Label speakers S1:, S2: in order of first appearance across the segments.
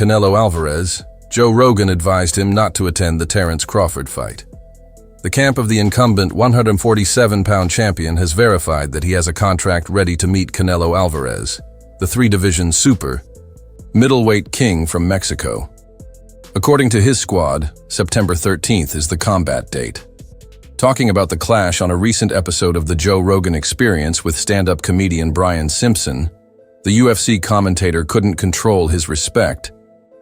S1: Canelo Alvarez, Joe Rogan advised him not to attend the Terence Crawford fight. The camp of the incumbent 147-pound champion has verified that he has a contract ready to meet Canelo Alvarez, the three-division super middleweight king from Mexico. According to his squad, September 13th is the combat date. Talking about the clash on a recent episode of the Joe Rogan Experience with stand-up comedian Brian Simpson, the UFC commentator couldn't control his respect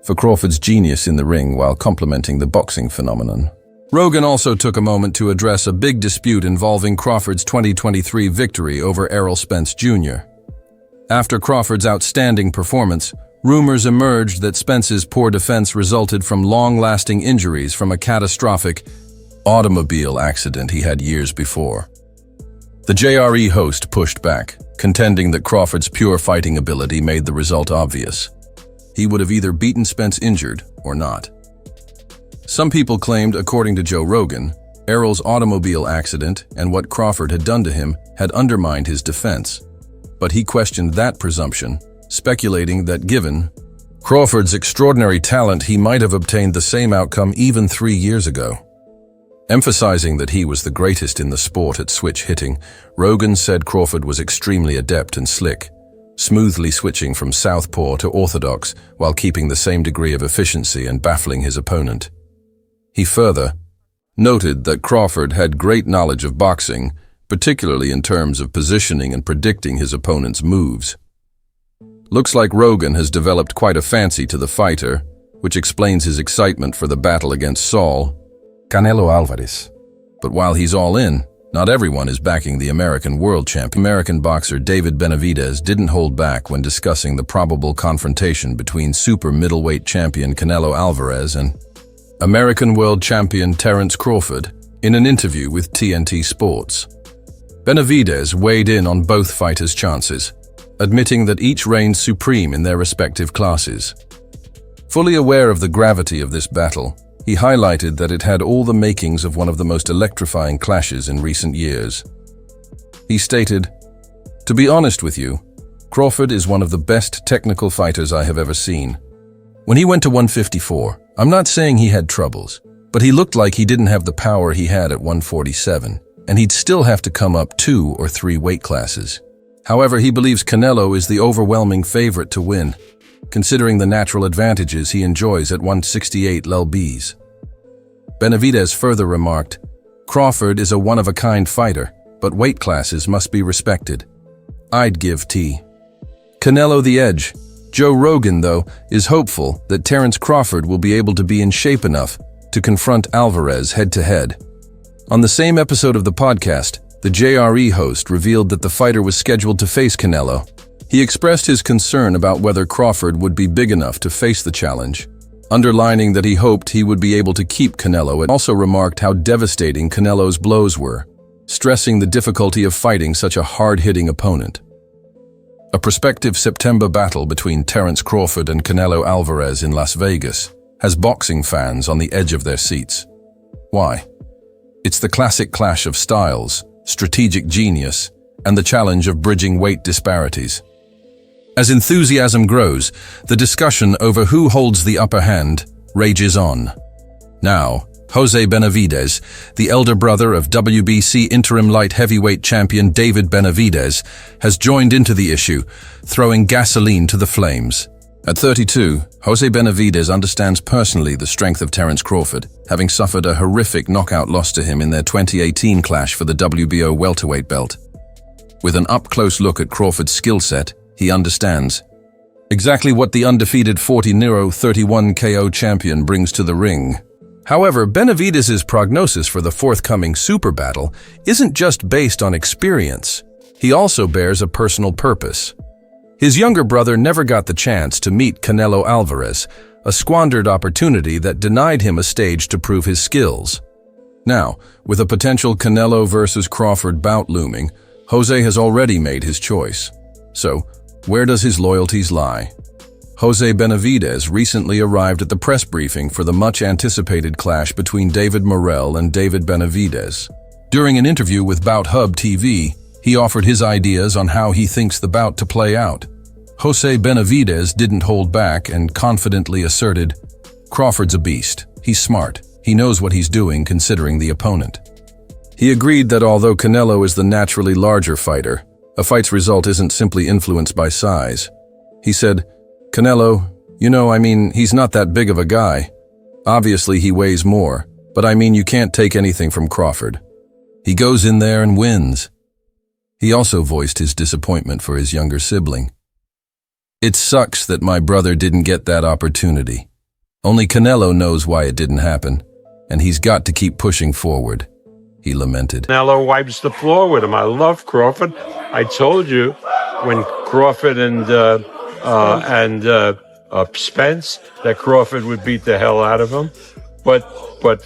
S1: for Crawford's genius in the ring while complimenting the boxing phenomenon. Rogan also took a moment to address a big dispute involving Crawford's 2023 victory over Errol Spence Jr. After Crawford's outstanding performance, rumors emerged that Spence's poor defense resulted from long-lasting injuries from a catastrophic automobile accident he had years before. The JRE host pushed back, contending that Crawford's pure fighting ability made the result obvious. He would have either beaten Spence injured or not. Some people claimed, according to Joe Rogan, Errol's automobile accident and what Crawford had done to him had undermined his defense. But he questioned that presumption, speculating that given Crawford's extraordinary talent, he might have obtained the same outcome even 3 years ago. Emphasizing that he was the greatest in the sport at switch hitting, Rogan said Crawford was extremely adept and slick, smoothly switching from southpaw to orthodox while keeping the same degree of efficiency and baffling his opponent. He further noted that Crawford had great knowledge of boxing, particularly in terms of positioning and predicting his opponent's moves. Looks like Rogan has developed quite a fancy to the fighter, which explains his excitement for the battle against Saul Canelo Alvarez. But while he's all in, not everyone is backing the American world champion. American boxer David Benavidez didn't hold back when discussing the probable confrontation between super middleweight champion Canelo Alvarez and American world champion Terence Crawford in an interview with TNT Sports. Benavidez weighed in on both fighters' chances, admitting that each reigned supreme in their respective classes. Fully aware of the gravity of this battle, he highlighted that it had all the makings of one of the most electrifying clashes in recent years. He stated, "To be honest with you, Crawford is one of the best technical fighters I have ever seen. When he went to 154, I'm not saying he had troubles, but he looked like he didn't have the power he had at 147, and he'd still have to come up 2 or 3 weight classes. However, he believes Canelo is the overwhelming favorite to win, considering the natural advantages he enjoys at 168 lbs. Benavidez further remarked, "Crawford is a one-of-a-kind fighter, but weight classes must be respected. I'd give Canelo the edge." Joe Rogan, though, is hopeful that Terence Crawford will be able to be in shape enough to confront Alvarez head-to-head. On the same episode of the podcast, the JRE host revealed that the fighter was scheduled to face Canelo. He expressed his concern about whether Crawford would be big enough to face the challenge, underlining that he hoped he would be able to keep Canelo, and also remarked how devastating Canelo's blows were, stressing the difficulty of fighting such a hard-hitting opponent. A prospective September battle between Terence Crawford and Canelo Alvarez in Las Vegas has boxing fans on the edge of their seats. Why? It's the classic clash of styles, strategic genius, and the challenge of bridging weight disparities. As enthusiasm grows, the discussion over who holds the upper hand rages on. Now, Jose Benavidez, the elder brother of WBC interim light heavyweight champion David Benavidez, has joined into the issue, throwing gasoline to the flames. At 32, Jose Benavidez understands personally the strength of Terence Crawford, having suffered a horrific knockout loss to him in their 2018 clash for the WBO welterweight belt. With an up-close look at Crawford's skill set, he understands exactly what the undefeated 40-31 KO champion brings to the ring. However, Benavidez's prognosis for the forthcoming super battle isn't just based on experience. He also bears a personal purpose. His younger brother never got the chance to meet Canelo Alvarez, a squandered opportunity that denied him a stage to prove his skills. Now, with a potential Canelo versus Crawford bout looming, Jose has already made his choice. So, where does his loyalties lie? Jose Benavidez recently arrived at the press briefing for the much-anticipated clash between David Morrell and David Benavidez. During an interview with Bout Hub TV, he offered his ideas on how he thinks the bout to play out. Jose Benavidez didn't hold back and confidently asserted, "Crawford's a beast. He's smart. He knows what he's doing considering the opponent." He agreed that although Canelo is the naturally larger fighter, a fight's result isn't simply influenced by size. He said, "Canelo, he's not that big of a guy. Obviously he weighs more, but you can't take anything from Crawford. He goes in there and wins." He also voiced his disappointment for his younger sibling. "It sucks that my brother didn't get that opportunity. Only Canelo knows why it didn't happen, and he's got to keep pushing forward," he lamented.
S2: Canelo wipes the floor with him. I love Crawford. I told you when Crawford and Spence that Crawford would beat the hell out of him, but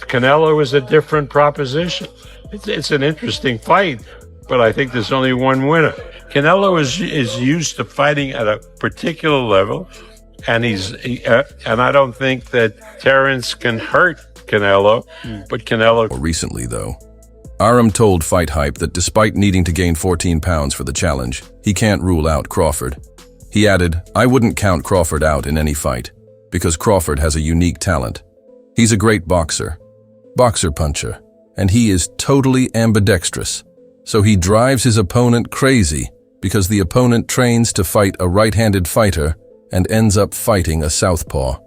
S2: Canelo is a different proposition. It's an interesting fight, but I think there's only one winner. Canelo is used to fighting at a particular level, and I don't think that Terence can hurt Canelo, but Canelo.
S1: More recently, though, Arum told Fight Hype that despite needing to gain 14 pounds for the challenge, he can't rule out Crawford. He added, "I wouldn't count Crawford out in any fight, because Crawford has a unique talent. He's a great boxer puncher, and he is totally ambidextrous. So he drives his opponent crazy because the opponent trains to fight a right-handed fighter and ends up fighting a southpaw.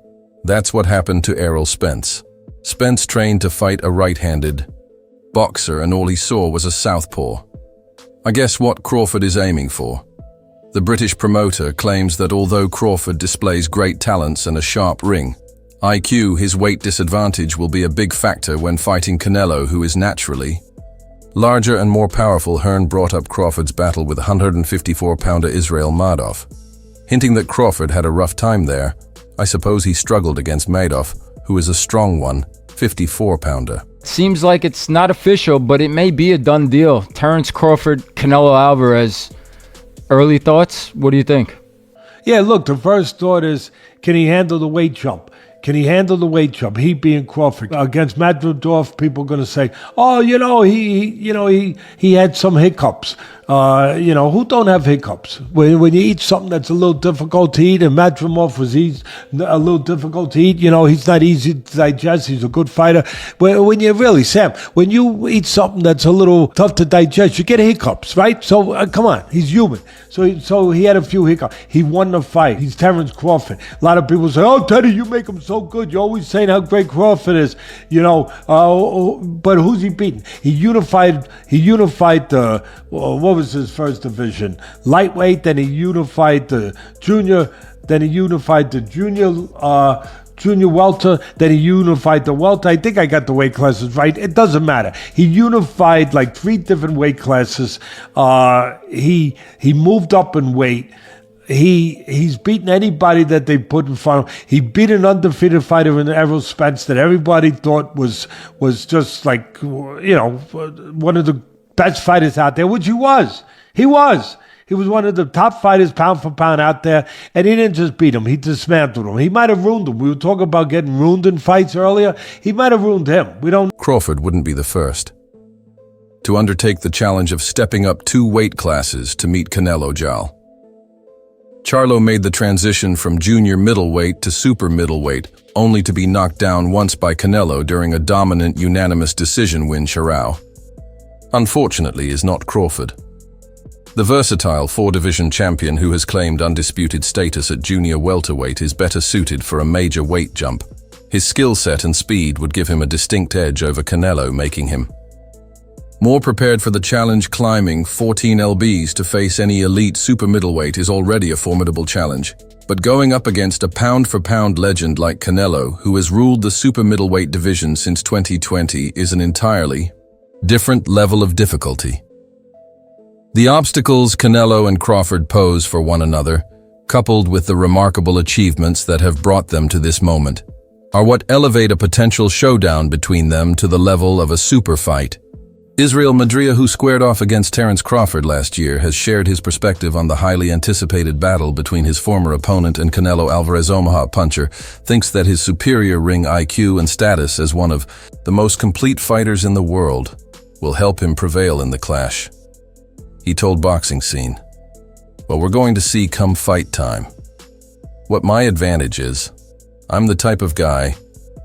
S1: That's what happened to Errol Spence. Spence trained to fight a right-handed boxer and all he saw was a southpaw. I guess what Crawford is aiming for." The British promoter claims that although Crawford displays great talents and a sharp ring, IQ, his weight disadvantage will be a big factor when fighting Canelo, who is naturally larger and more powerful. Hearn brought up Crawford's battle with 154-pounder Israel Madrimov, hinting that Crawford had a rough time there. "I suppose he struggled against Madrimov, who is a strong 154-pounder.
S3: Seems like it's not official, but it may be a done deal. Terence Crawford, Canelo Alvarez. Early thoughts? What do you think?
S4: Yeah, look, the first thought is, can he handle the weight jump? Can he handle the weight jump? He being Crawford against Madrimov, people are going to say, "Oh, he had some hiccups." Who don't have hiccups? When you eat something that's a little difficult to eat, and Madrimov was a little difficult to eat. He's not easy to digest. He's a good fighter. When you eat something that's a little tough to digest, you get hiccups, right? So come on, he's human. So he had a few hiccups. He won the fight. He's Terence Crawford. A lot of people say, "Oh, Teddy, you make him so good. You're always saying how great Crawford is." But who's he beating? He unified the what was his first division? Lightweight. Then he unified the junior. Then he unified the junior welter. Then he unified the welter. I think I got the weight classes right. It doesn't matter. He unified like 3 different weight classes. He moved up in weight. He's beaten anybody that they put in front of him. He beat an undefeated fighter in Errol Spence that everybody thought was just like, one of the best fighters out there, which he was. He was one of the top fighters pound for pound out there, and he didn't just beat him, he dismantled him. He might have ruined him. We were talking about getting ruined in fights earlier. He might have ruined him. We don't.
S1: Crawford wouldn't be the first to undertake the challenge of stepping up 2 weight classes to meet Canelo Jal. Charlo made the transition from junior middleweight to super middleweight, only to be knocked down once by Canelo during a dominant unanimous decision win. Charlo, unfortunately, is not Crawford. The versatile 4-division champion who has claimed undisputed status at junior welterweight is better suited for a major weight jump. His skill set and speed would give him a distinct edge over Canelo, making him more prepared for the challenge. Climbing 14 lbs to face any elite super middleweight is already a formidable challenge. But going up against a pound-for-pound legend like Canelo, who has ruled the super middleweight division since 2020, is an entirely different level of difficulty. The obstacles Canelo and Crawford pose for one another, coupled with the remarkable achievements that have brought them to this moment, are what elevate a potential showdown between them to the level of a super fight. Israel Madrimov, who squared off against Terence Crawford last year, has shared his perspective on the highly anticipated battle between his former opponent and Canelo Alvarez. Omaha puncher thinks that his superior ring IQ and status as one of the most complete fighters in the world will help him prevail in the clash. He told Boxing Scene, Well, we're going to see come fight time. What my advantage is, I'm the type of guy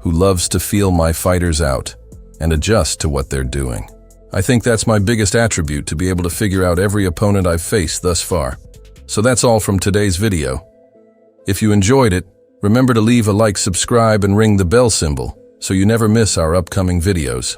S1: who loves to feel my fighters out and adjust to what they're doing. I think that's my biggest attribute, to be able to figure out every opponent I've faced thus far. So that's all from today's video. If you enjoyed it, remember to leave a like, subscribe, and ring the bell symbol so you never miss our upcoming videos.